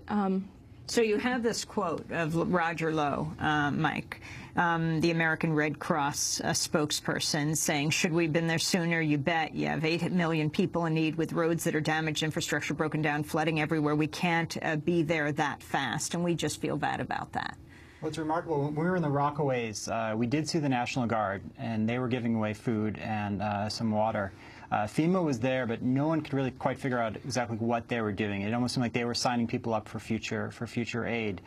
out. So you have this quote of Roger Lowe, Mike, the American Red Cross spokesperson, saying, should we have been there sooner? You bet. You have 8 million people in need with roads that are damaged, infrastructure broken down, flooding everywhere. We can't be there that fast, and we just feel bad about that. Well, it's remarkable. When we were in the Rockaways, we did see the National Guard, and they were giving away food and some water. FEMA was there, but no one could really quite figure out exactly what they were doing. It almost seemed like they were signing people up for future aid.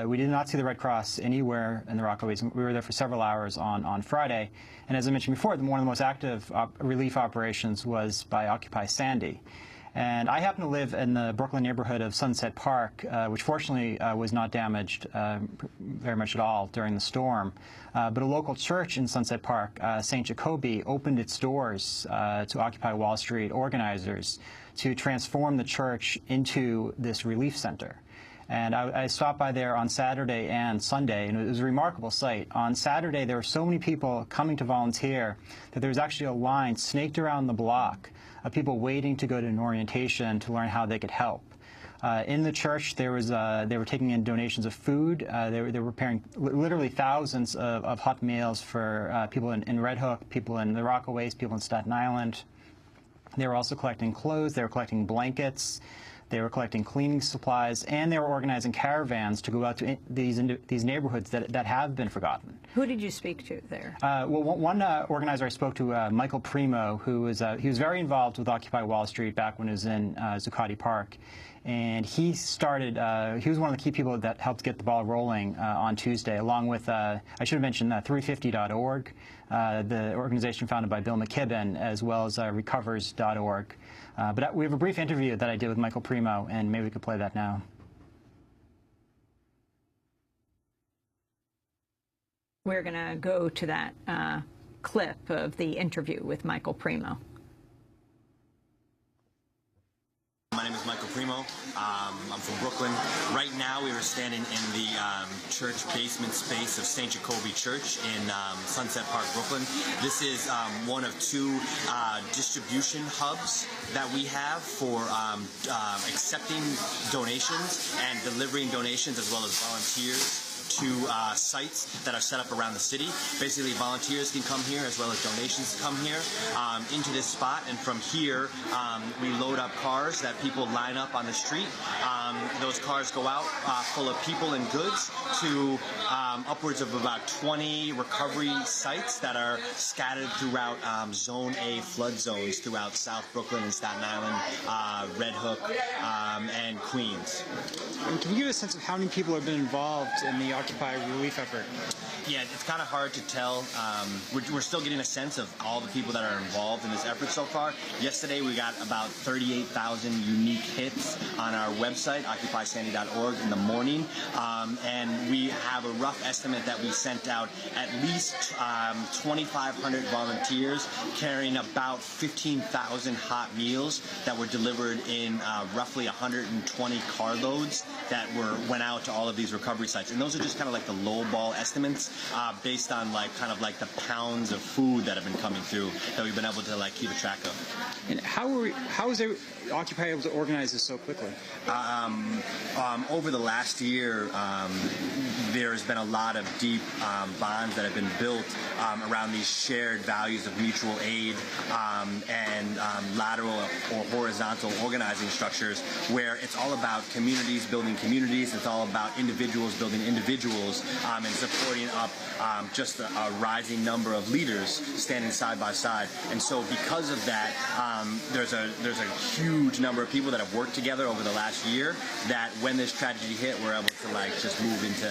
We did not see the Red Cross anywhere in the Rockaways. We were there for several hours on Friday. And as I mentioned before, one of the most active relief operations was by Occupy Sandy. And I happen to live in the Brooklyn neighborhood of Sunset Park, which fortunately was not damaged very much at all during the storm. But a local church in Sunset Park, St. Jacobi, opened its doors to Occupy Wall Street organizers to transform the church into this relief center. And I stopped by there on Saturday and Sunday, and it was a remarkable sight. On Saturday, there were so many people coming to volunteer that there was actually a line snaked around the block of people waiting to go to an orientation to learn how they could help. In the church, they were taking in donations of food. They were preparing literally thousands of hot meals for people in Red Hook, people in the Rockaways, people in Staten Island. They were also collecting clothes. They were collecting blankets. They were collecting cleaning supplies, and they were organizing caravans to go out to these neighborhoods that have been forgotten. Who did you speak to there? Well, one organizer I spoke to, Michael Primo, he was very involved with Occupy Wall Street back when it was in Zuccotti Park. And he was one of the key people that helped get the ball rolling on Tuesday, along with, I should have mentioned, 350.org, the organization founded by Bill McKibben, as well as recovers.org. But we have a brief interview that I did with Michael Primo, and maybe we could play that now. We're going to go to that clip of the interview with Michael Primo. My name is Michael Primo. I'm from Brooklyn. Right now, we are standing in the church basement space of St. Jacobi Church in Sunset Park, Brooklyn. This is one of 2 distribution hubs that we have for accepting donations and delivering donations, as well as volunteers to sites that are set up around the city. Basically, volunteers can come here as well as donations come here into this spot, and from here we load up cars that people line up on the street. Those cars go out full of people and goods to upwards of about 20 recovery sites that are scattered throughout Zone A flood zones throughout South Brooklyn and Staten Island, Red Hook, and Queens. And can you give a sense of how many people have been involved in the Occupy relief effort? Yeah, it's kind of hard to tell. We're still getting a sense of all the people that are involved in this effort so far. Yesterday, we got about 38,000 unique hits on our website, occupysandy.org, in the morning. And we have a rough estimate that we sent out at least 2,500 volunteers carrying about 15,000 hot meals that were delivered in roughly 120 carloads that went out to all of these recovery sites. And those are just kind of like the lowball estimates based on the pounds of food that have been coming through that we've been able to keep a track of. And how is Occupy able to organize this so quickly? Over the last year, there's been a lot of deep bonds that have been built around these shared values of mutual aid and lateral or horizontal organizing structures, where it's all about communities building communities. It's all about individuals building individuals and supporting up just a rising number of leaders standing side by side. And so because of that, there's a huge number of people that have worked together over the last year that when this tragedy hit, we're able to just move into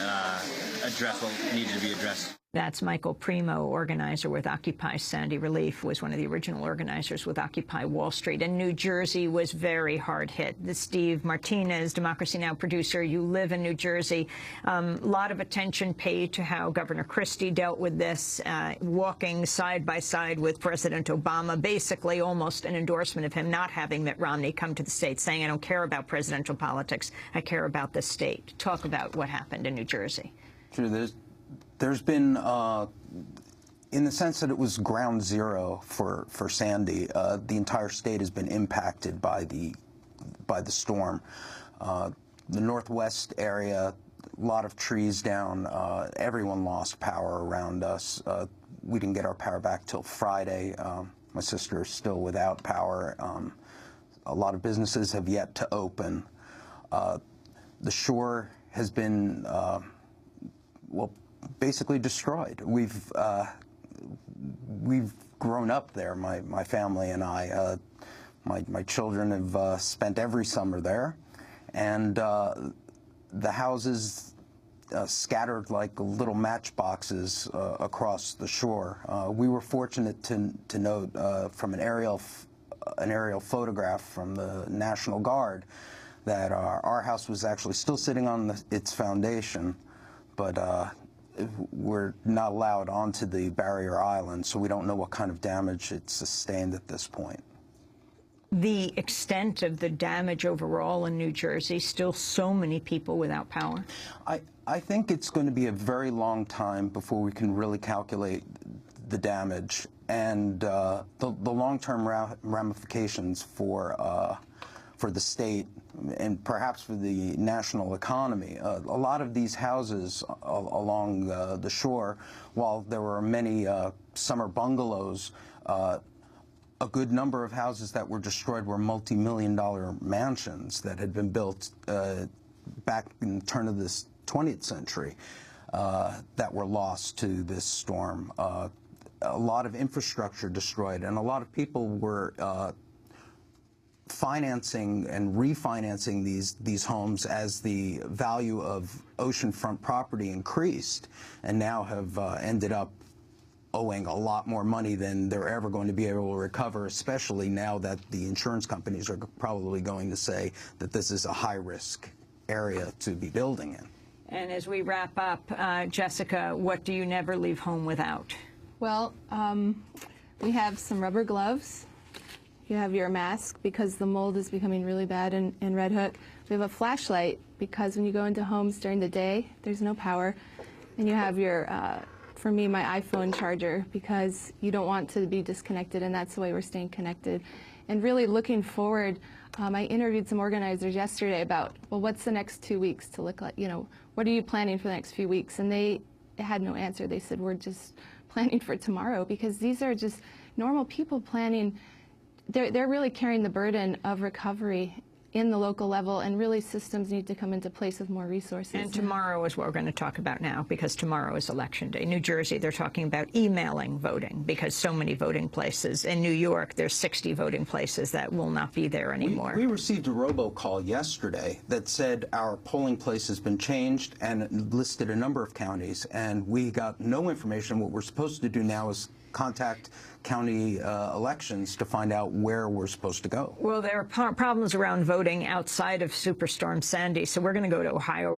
address what needed to be addressed. That's Michael Primo, organizer with Occupy Sandy Relief, was one of the original organizers with Occupy Wall Street. And New Jersey was very hard hit. Steve Martinez, Democracy Now! Producer, you live in New Jersey. A lot of attention paid to how Governor Christie dealt with this, walking side by side with President Obama, basically almost an endorsement of him not having Mitt Romney come to the state, saying, I don't care about presidential politics, I care about the state. Talk about what happened in New Jersey. Sure, there's been, in the sense that it was ground zero for Sandy, the entire state has been impacted by the storm. the northwest area, a lot of trees down. Everyone lost power around us. We didn't get our power back till Friday. My sister is still without power. A lot of businesses have yet to open. The shore has been, well, basically destroyed. We've grown up there, my family and I. My children have spent every summer there, and the houses scattered like little matchboxes across the shore. We were fortunate to note from an aerial photograph from the National Guard that our house was actually still sitting on its foundation, but we're not allowed onto the barrier island, so we don't know what kind of damage it sustained at this point. The extent of the damage overall in New Jersey, still so many people without power? I think it's going to be a very long time before we can really calculate the damage and the long-term ramifications for the state and perhaps for the national economy. A lot of these houses along the shore, while there were many summer bungalows, a good number of houses that were destroyed were multi-million-dollar mansions that had been built back in the turn of this 20th century that were lost to this storm. A lot of infrastructure destroyed, and a lot of people were financing and refinancing these homes as the value of oceanfront property increased, and now have ended up owing a lot more money than they're ever going to be able to recover, especially now that the insurance companies are probably going to say that this is a high-risk area to be building in. And as we wrap up, Jessica, what do you never leave home without? Well, we have some rubber gloves. You have your mask because the mold is becoming really bad in Red Hook. We have a flashlight because when you go into homes during the day, there's no power. And you have your for me, my iPhone charger, because you don't want to be disconnected, and that's the way we're staying connected. And really looking forward, I interviewed some organizers yesterday about, well, what's the next 2 weeks to look like? You know, what are you planning for the next few weeks? And they had no answer. They said, we're just planning for tomorrow, because these are just normal people planning. They're really carrying the burden of recovery in the local level, and really systems need to come into place with more resources. And tomorrow is what we're going to talk about now, because tomorrow is Election Day. New Jersey, they're talking about emailing voting, because so many voting places. In New York, there's 60 voting places that will not be there anymore. We received a robocall yesterday that said our polling place has been changed and listed a number of counties, and we got no information. What we're supposed to do now is contact county elections to find out where we're supposed to go. Well, there are problems around voting outside of Superstorm Sandy, so we're going to go to Ohio.